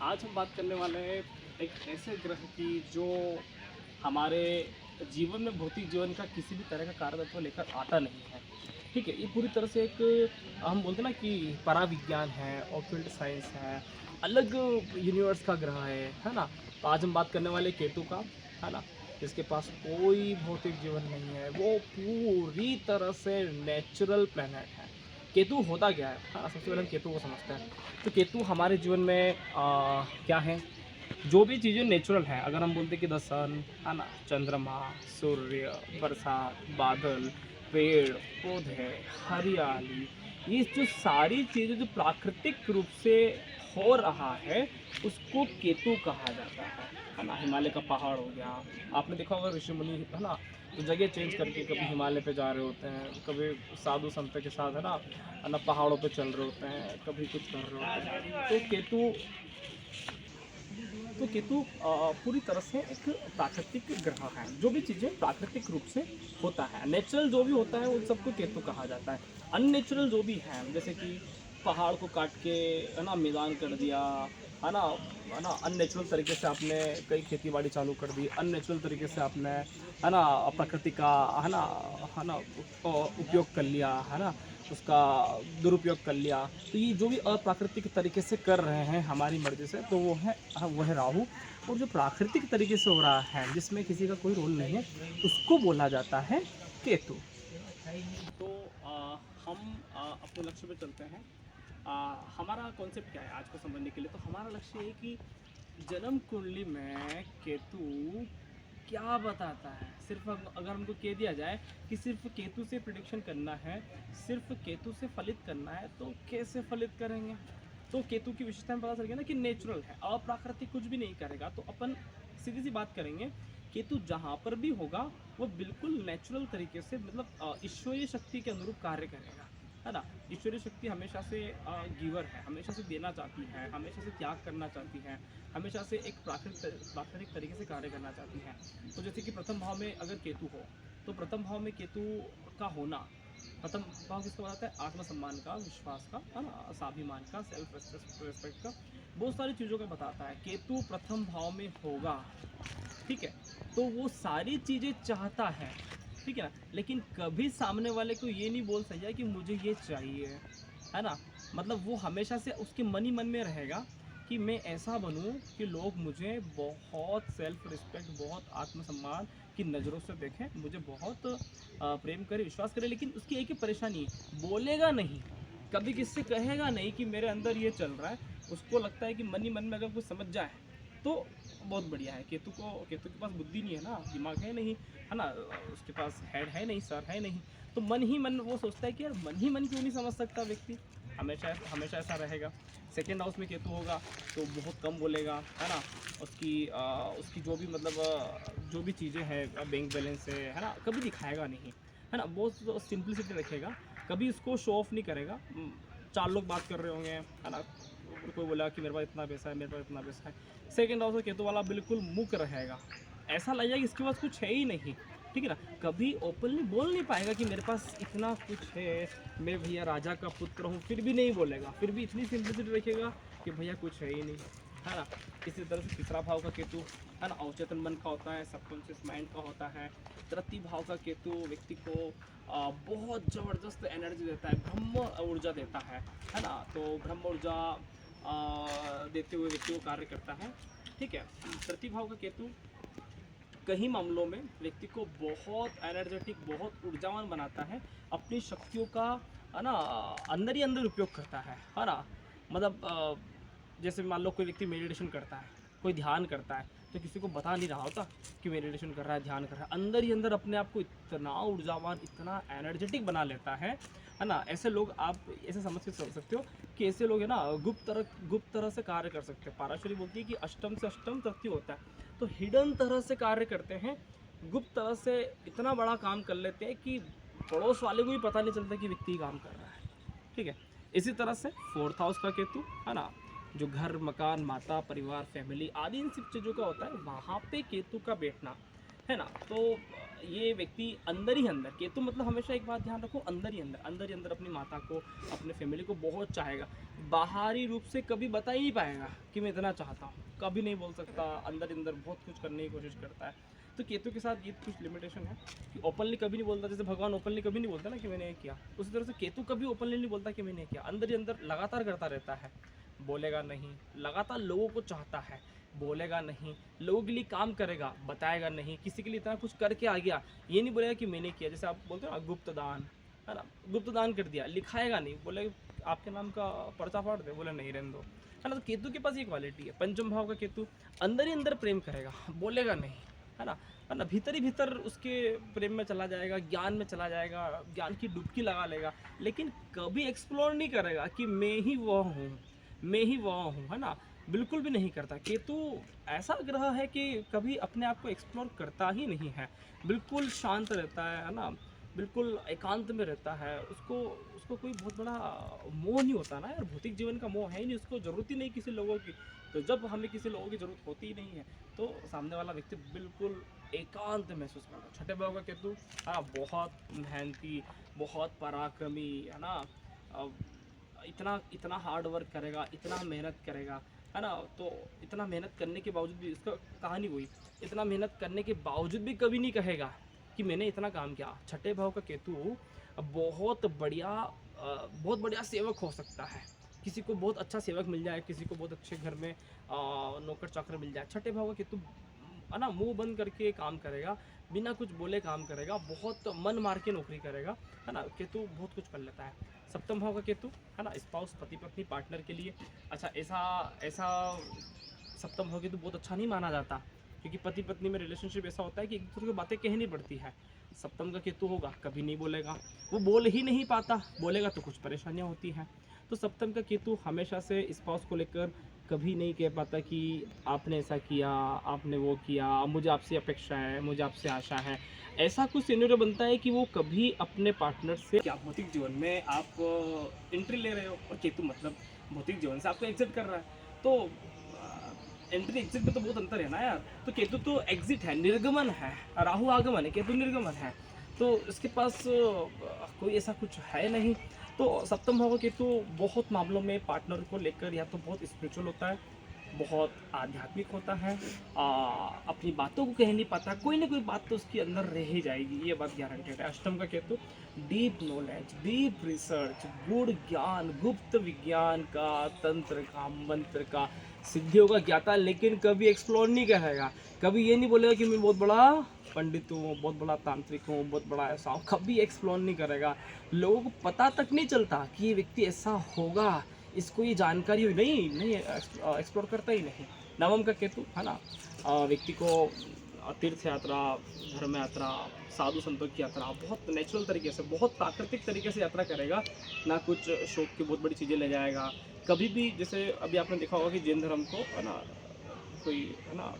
आज हम बात करने वाले हैं एक ऐसे ग्रह की जो हमारे जीवन में भौतिक जीवन का किसी भी तरह का कार्यतत्व लेकर आता नहीं है। ठीक है, ये पूरी तरह से एक हम बोलते हैं ना कि पराविज्ञान है, ऑक्युल्ट साइंस है, अलग यूनिवर्स का ग्रह है ना? तो आज हम बात करने वाले केतु का, है ना? जिसके पास कोई भौतिक जीवन नहीं है, वो पूरी तरह से नेचुरल प्लैनेट है। केतु होता क्या है? हाँ, सबसे पहले हम केतु को समझते हैं। तो केतु हमारे जीवन में क्या है? जो भी चीज़ें नेचुरल हैं, अगर हम बोलते हैं कि द सन, है ना? चंद्रमा, सूर्य, बरसात, बादल, पेड़, पौधे, हरियाली, ये जो सारी चीज़ें जो प्राकृतिक रूप से हो रहा है, उसको केतु कहा जाता है ना? हिमालय का पहाड़ हो गया, आपने देखा होगा ऋषि मुनि, है ना? तो जगह चेंज करके कभी हिमालय पे जा रहे होते हैं, कभी साधु संत के साथ, है ना, पहाड़ों पे चल रहे होते हैं, कभी कुछ कर रहे होते हैं। तो केतु पूरी तरह से एक प्राकृतिक ग्रह है। जो भी चीज़ें प्राकृतिक रूप से होता है, नेचुरल जो भी होता है उन सबको केतु कहा जाता है। अननेचुरल जो भी है, जैसे कि पहाड़ को काट के, है ना, मैदान कर दिया, है ना, अननेचुरल तरीके से आपने कई खेती बाड़ी चालू कर दी, अननेचुरल तरीके से आपने, है ना, प्रकृति का, है ना, उपयोग कर लिया, है ना, उसका दुरुपयोग कर लिया। तो ये जो भी अप्राकृतिक तरीके से कर रहे हैं हमारी मर्ज़ी से, तो वो है, वो है राहु। और जो प्राकृतिक तरीके से हो रहा है, जिसमें किसी का कोई रोल नहीं है, उसको बोला जाता है केतु। तो हम अपने लक्ष्य पे चलते हैं। हमारा कॉन्सेप्ट क्या है आज को समझने के लिए? तो हमारा लक्ष्य ये है कि जन्म कुंडली में केतु क्या बताता है। सिर्फ अगर हमको कह दिया जाए कि सिर्फ केतु से प्रिडिक्शन करना है, सिर्फ केतु से फलित करना है, तो कैसे फलित करेंगे? तो केतु की विशेषता में पता चल गया ना कि नेचुरल है, अप्राकृतिक कुछ भी नहीं करेगा। तो अपन सीधी सी बात करेंगे, केतु जहाँ पर भी होगा वो बिल्कुल नेचुरल तरीके से, मतलब ईश्वरीय शक्ति के अनुरूप कार्य करेगा, है ना? ईश्वरीय शक्ति हमेशा से गिवर है, हमेशा से देना चाहती है, हमेशा से त्याग करना चाहती है, हमेशा से एक प्राकृतिक तरीके से कार्य करना चाहती है। तो जैसे कि प्रथम भाव में अगर केतु हो, तो प्रथम भाव में केतु का होना, प्रथम भाव किसको बताता है? आत्मसम्मान का, विश्वास का, है ना, स्वाभिमान का, सेल्फ रिस्पेक्ट का, बहुत सारी चीज़ों का बताता है। केतु प्रथम भाव में होगा, ठीक है, तो वो सारी चीज़ें चाहता है, ठीक है ना, लेकिन कभी सामने वाले को ये नहीं बोल सकता कि मुझे ये चाहिए, है ना? मतलब वो हमेशा से उसके मन ही मन में रहेगा कि मैं ऐसा बनूं कि लोग मुझे बहुत सेल्फ रिस्पेक्ट, बहुत आत्मसम्मान की नज़रों से देखें, मुझे बहुत प्रेम करे, विश्वास करे। लेकिन उसकी एक ही परेशानी है, बोलेगा नहीं, कभी किससे कहेगा नहीं कि मेरे अंदर ये चल रहा है। उसको लगता है कि मन ही मन में अगर कुछ समझ जाए तो बहुत बढ़िया है। केतु के पास बुद्धि नहीं है ना, दिमाग है नहीं, है ना, उसके पास हेड है नहीं, सर है नहीं। तो मन ही मन वो सोचता है कि यार मन ही मन क्यों नहीं समझ सकता व्यक्ति, हमेशा हमेशा ऐसा रहेगा। सेकेंड हाउस में केतु होगा तो बहुत कम बोलेगा, है ना, उसकी जो भी, मतलब जो भी चीज़ें हैं, बैंक बैलेंस है ना, कभी दिखाएगा नहीं, है ना, बहुत सिंपलिसिटी रखेगा, कभी उसको शो ऑफ नहीं करेगा। चार लोग बात कर रहे होंगे, है ना, कोई बोला कि मेरे पास इतना पैसा है, मेरे पास इतना पैसा है, सेकेंड हाउस में केतु वाला बिल्कुल मुक रहेगा, ऐसा लगेगा कि इसके पास कुछ है ही नहीं, ठीक है ना, कभी ओपनली बोल नहीं पाएगा कि मेरे पास इतना कुछ है, मैं भैया राजा का पुत्र हूँ, फिर भी नहीं बोलेगा, फिर भी इतनी सिंपलिसिटी रखेगा कि भैया कुछ है ही नहीं, है ना। इसी तरह से तीसरा भाव का केतु, है ना, अवचेतन मन का होता है, सबकॉन्शियस माइंड का होता है। तृतीय भाव का केतु व्यक्ति को बहुत ज़बरदस्त एनर्जी देता है, ब्रह्म ऊर्जा देता है ना, तो ब्रह्म ऊर्जा देते हुए व्यक्ति को कार्य करता है, ठीक है। तृतीय भाव का केतु कई मामलों में व्यक्ति को बहुत एनर्जेटिक, बहुत ऊर्जावान बनाता है, अपनी शक्तियों का, है ना, अंदर ही अंदर उपयोग करता है ना। मतलब जैसे मान लो कोई व्यक्ति मेडिटेशन करता है, कोई ध्यान करता है, तो किसी को बता नहीं रहा होता कि मेडिटेशन कर रहा है, ध्यान कर रहा है, अंदर ही अंदर अपने आप को इतना ऊर्जावान, इतना एनर्जेटिक बना लेता है ना। ऐसे लोग आप ऐसे समझ के चल सकते हो कि ऐसे लोग, है ना, गुप्त तरह से कार्य कर सकते हैं। पाराशरी बोलती है कि अष्टम से अष्टम तृतीय होता है, तो हिडन तरह से कार्य करते हैं, गुप्त तरह से इतना बड़ा काम कर लेते हैं कि पड़ोस वाले को भी पता नहीं चलता कि व्यक्ति काम कर रहा है, ठीक है। इसी तरह से फोर्थ हाउस का केतु, है ना, जो घर, मकान, माता, परिवार, फैमिली आदि इन सब चीज़ों का होता है, वहाँ पे केतु का बैठना, है ना। तो ये व्यक्ति अंदर ही अंदर, केतु मतलब हमेशा एक बात ध्यान रखो, अंदर ही अंदर अपनी माता को, अपने फैमिली को बहुत चाहेगा। बाहरी रूप से कभी बता ही नहीं पाएगा कि मैं इतना चाहता हूँ, कभी नहीं बोल सकता। अंदर ही अंदर बहुत कुछ करने की कोशिश करता है। तो केतु के साथ ये कुछ लिमिटेशन है कि ओपनली कभी नहीं बोलता। जैसे भगवान ओपनली कभी नहीं बोलता ना कि मैंने ये किया, उसी तरह से केतु कभी ओपनली नहीं बोलता कि मैंने ये किया। अंदर ही अंदर लगातार करता रहता है, बोलेगा नहीं। लगातार लोगों को चाहता है, बोलेगा नहीं। लोगों के लिए काम करेगा, बताएगा नहीं। किसी के लिए इतना कुछ करके आ गया, ये नहीं बोलेगा कि मैंने किया। जैसे आप बोलते हो ना गुप्त दान, है ना, गुप्त दान कर दिया, लिखाएगा नहीं। बोले आपके नाम का पर्चा फाड़ दे, बोले नहीं रहने दो, है ना। तो केतु के पास ये क्वालिटी है। पंचम भाव का केतु अंदर ही अंदर प्रेम करेगा, बोलेगा नहीं, है ना। भीतर ही भीतर उसके प्रेम में चला जाएगा, ज्ञान में चला जाएगा, ज्ञान की डुबकी लगा लेगा, लेकिन कभी एक्सप्लोर नहीं करेगा कि मैं ही वह हूँ, मैं ही वह हूँ, है ना। बिल्कुल भी नहीं करता। केतु ऐसा ग्रह है कि कभी अपने आप को एक्सप्लोर करता ही नहीं है। बिल्कुल शांत रहता है ना, बिल्कुल एकांत में रहता है। उसको उसको कोई बहुत बड़ा मोह नहीं होता ना यार, भौतिक जीवन का मोह है ही नहीं उसको, ज़रूरत ही नहीं किसी लोगों की। तो जब हमें किसी लोगों की ज़रूरत होती ही नहीं है, तो सामने वाला व्यक्ति बिल्कुल एकांत महसूस करता है। छठे भाव का केतु, हाँ, बहुत मेहनती, बहुत पराक्रमी, है ना। इतना इतना हार्ड वर्क करेगा, इतना मेहनत करेगा, है ना। तो इतना मेहनत करने के बावजूद भी, इसका कहानी वही, इतना मेहनत करने के बावजूद भी कभी नहीं कहेगा कि मैंने इतना काम किया। छठे भाव का केतु बहुत बढ़िया सेवक हो सकता है। किसी को बहुत अच्छा सेवक मिल जाए, किसी को बहुत अच्छे घर में नौकर चाकर मिल जाए। छठे भाव का केतु, है ना, मुंह बंद करके काम करेगा, बिना कुछ बोले काम करेगा, बहुत मन मार के नौकरी करेगा, है ना। केतु बहुत कुछ कर लेता है। सप्तम भाव का केतु, है ना, स्पाउस, पति पत्नी, पार्टनर के लिए। अच्छा, ऐसा ऐसा सप्तम भाव केतु बहुत अच्छा नहीं माना जाता, क्योंकि पति पत्नी में रिलेशनशिप ऐसा होता है कि एक दूसरे को बातें कहनी पड़ती है। सप्तम का केतु होगा, कभी नहीं बोलेगा, वो बोल ही नहीं पाता, बोलेगा तो कुछ परेशानियाँ होती हैं। तो सप्तम का केतु हमेशा से स्पाउस को लेकर कभी नहीं कह पाता कि आपने ऐसा किया, आपने वो किया, मुझे आपसे अपेक्षा है, मुझे आपसे आशा है। ऐसा कुछ सिनेरियो बनता है कि वो कभी अपने पार्टनर से, क्या भौतिक जीवन में आप एंट्री ले रहे हो, और केतु मतलब भौतिक जीवन से आपको एग्जिट कर रहा है। तो एंट्री एग्जिट में तो बहुत अंतर है ना यार। तो केतु तो एग्जिट है, निर्गमन है, राहु आगमन है, केतु निर्गमन है। तो इसके पास कोई ऐसा कुछ है नहीं। तो सप्तम भाव का केतु बहुत मामलों में पार्टनर को लेकर या तो बहुत स्पिरिचुअल होता है, बहुत आध्यात्मिक होता है, अपनी बातों को कह नहीं पाता, कोई ना कोई बात तो उसके अंदर रह ही जाएगी, ये बात गारंटेड है। अष्टम का Ketu deep knowledge, deep research, गूढ़ ज्ञान, गुप्त विज्ञान का, तंत्र का, मंत्र का, सिद्धियों का ज्ञाता, लेकिन कभी एक्सप्लोर नहीं करेगा। कभी ये नहीं बोलेगा कि मैं बहुत बड़ा पंडित हूँ, बहुत बड़ा तांत्रिक हूँ, बहुत बड़ा ऐसा हूँ, कभी एक्सप्लोर नहीं करेगा। लोगों को पता तक नहीं चलता कि ये व्यक्ति ऐसा होगा, इसको ये जानकारी नहीं एक्सप्लोर करता ही नहीं। नवम का केतु, है ना, व्यक्ति को तीर्थ यात्रा, धर्म यात्रा, साधु संतों की यात्रा, बहुत नेचुरल तरीके से, बहुत प्राकृतिक तरीके से यात्रा करेगा, ना कुछ शौक की बहुत बड़ी चीज़ें ले जाएगा कभी भी। जैसे अभी आपने देखा होगा कि जैन धर्म को, है ना, कोई, है ना,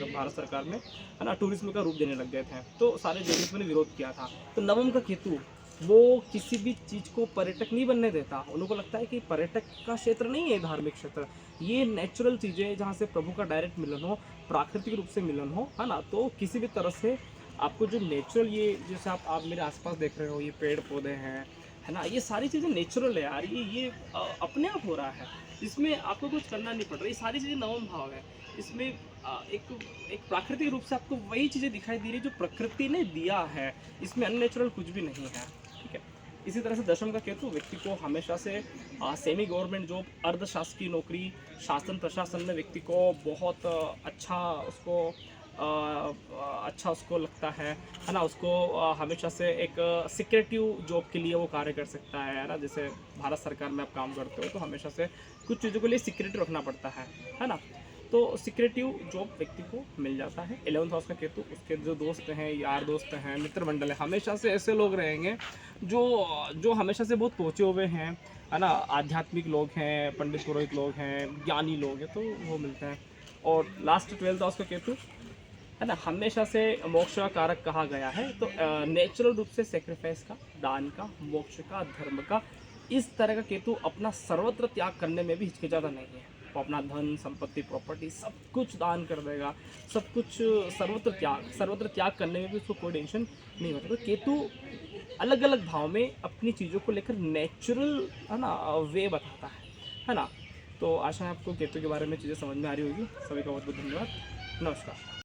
भारत सरकार में, है ना, टूरिज्म का रूप देने लग गए थे, तो सारे जैनिज्म ने विरोध किया था। तो नवम का केतु वो किसी भी चीज़ को पर्यटक नहीं बनने देता। उनको लगता है कि पर्यटक का क्षेत्र नहीं है धार्मिक क्षेत्र, ये नेचुरल चीज़ें जहाँ से प्रभु का डायरेक्ट मिलन हो, प्राकृतिक रूप से मिलन हो, है ना। तो किसी भी तरह से आपको जो नेचुरल, ये जैसे आप मेरे आसपास देख रहे हो, ये पेड़ पौधे हैं, है ना, ये सारी चीज़ें नेचुरल है यार, ये अपने आप हो रहा है, इसमें आपको कुछ करना नहीं पड़ रहा। ये सारी चीज़ें नवम भाव है, इसमें एक प्राकृतिक रूप से आपको वही चीज़ें दिखाई दे रही है जो प्रकृति ने दिया है, इसमें अननेचुरल कुछ भी नहीं है, ठीक है। इसी तरह से दशम का केतु व्यक्ति को हमेशा से सेमी गवर्नमेंट जॉब, अर्धशासकीय नौकरी, शासन प्रशासन में व्यक्ति को बहुत अच्छा उसको लगता है ना। उसको हमेशा से एक सिक्रेटिव जॉब के लिए वो कार्य कर सकता है ना। जैसे भारत सरकार में आप काम करते हो तो हमेशा से कुछ चीज़ों के लिए सिक्रेट रखना पड़ता है ना। तो सिक्रेटिव जॉब व्यक्ति को मिल जाता है। 11th हाउस का केतु, उसके जो दोस्त हैं, यार दोस्त हैं, मित्र मंडल है, हमेशा से ऐसे लोग रहेंगे जो हमेशा से बहुत पहुँचे हुए हैं, है ना, आध्यात्मिक लोग हैं, पंडित पुरोहित लोग हैं, ज्ञानी लोग हैं, तो वो मिलते हैं। और लास्ट 12th हाउस का केतु, है ना, हमेशा से मोक्ष का कारक कहा गया है। तो नेचुरल रूप से सेक्रीफाइस का, दान का, मोक्ष का, धर्म का, इस तरह का केतु अपना सर्वत्र त्याग करने में भी हिचकिचाता नहीं है। आपको अपना धन संपत्ति प्रॉपर्टी सब कुछ दान कर देगा, सब कुछ सर्वत्र त्याग करने में भी उसको कोई टेंशन नहीं होता। तो केतु अलग अलग भाव में अपनी चीज़ों को लेकर नेचुरल है ना वे बताता है ना। तो आशा है आपको केतु के बारे में चीज़ें समझ में आ रही होगी। सभी का बहुत बहुत धन्यवाद। नमस्कार।